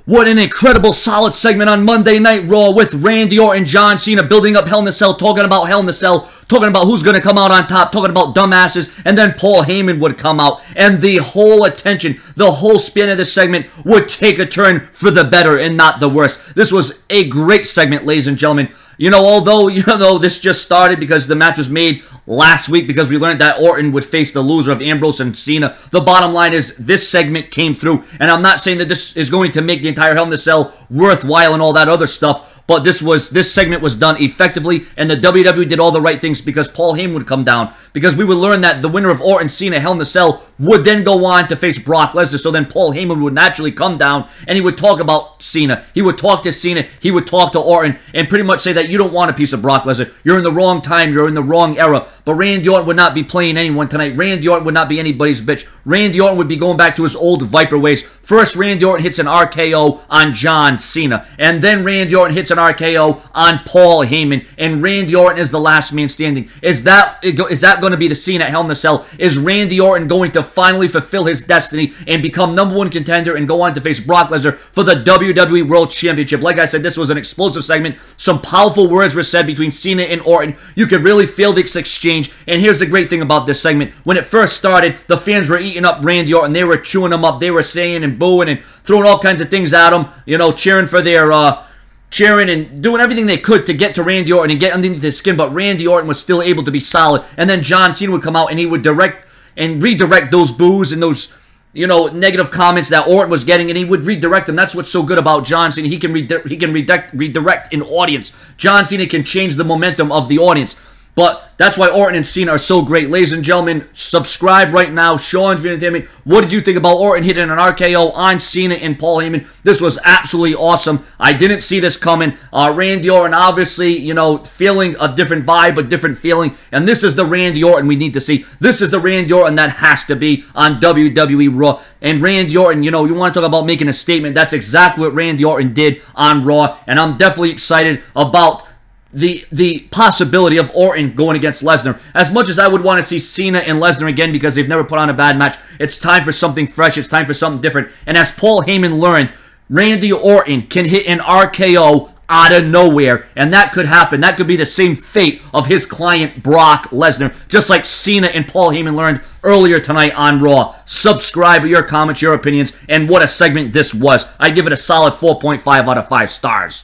What an incredible, solid segment on Monday Night Raw with Randy Orton, John Cena building up Hell in a Cell, talking about Hell in a Cell, talking about who's going to come out on top, talking about dumbasses, and then Paul Heyman would come out, and the whole attention, the whole span of this segment would take a turn for the better and not the worse. This was a great segment, ladies and gentlemen. Although this just started because the match was made last week because we learned that Orton would face the loser of Ambrose and Cena, the bottom line is this segment came through, and I'm not saying that this is going to make the entire Hell in a Cell worthwhile and all that other stuff, but this segment was done effectively, and the WWE did all the right things because Paul Heyman would come down, because we would learn that the winner of Orton Cena Hell in a Cell would then go on to face Brock Lesnar, so then Paul Heyman would naturally come down, and he would talk about Cena, he would talk to Cena, he would talk to Orton, and pretty much say that you don't want a piece of Brock Lesnar, you're in the wrong time, you're in the wrong era, but Randy Orton would not be playing anyone tonight, Randy Orton would not be anybody's bitch, Randy Orton would be going back to his old Viper ways. First, Randy Orton hits an RKO on John Cena, and then Randy Orton hits an RKO on Paul Heyman, and Randy Orton is the last man standing. Is that going to be the scene at Hell in a Cell? Is Randy Orton going to finally fulfill his destiny and become #1 contender and go on to face Brock Lesnar for the WWE World Championship? Like I said, this was an explosive segment. Some powerful words were said between Cena and Orton. You could really feel this exchange, and here's the great thing about this segment. When it first started, the fans were eating up Randy Orton. They were chewing him up. They were saying and booing and throwing all kinds of things at him, cheering for their cheering and doing everything they could to get to Randy Orton and get underneath his skin, but Randy Orton was still able to be solid. And then John Cena would come out and he would direct and redirect those boos and those negative comments that Orton was getting, and he would redirect them. That's what's so good about John Cena. He can redirect an audience. John Cena can change the momentum of the audience. But that's why Orton and Cena are so great. Ladies and gentlemen, subscribe right now. Sean's Entertainment. What did you think about Orton hitting an RKO on Cena and Paul Heyman? This was absolutely awesome. I didn't see this coming. Randy Orton, obviously, feeling a different vibe, a different feeling. And this is the Randy Orton we need to see. This is the Randy Orton that has to be on WWE Raw. And Randy Orton, you want to talk about making a statement. That's exactly what Randy Orton did on Raw. And I'm definitely excited about the possibility of Orton going against Lesnar. As much as I would want to see Cena and Lesnar again because they've never put on a bad match, it's time for something fresh. It's time for something different. And as Paul Heyman learned, Randy Orton can hit an RKO out of nowhere, and that could happen. That could be the same fate of his client Brock Lesnar, just like Cena and Paul Heyman learned earlier tonight on Raw. Subscribe with your comments, your opinions, and what a segment this was. I give it a solid 4.5 out of 5 stars.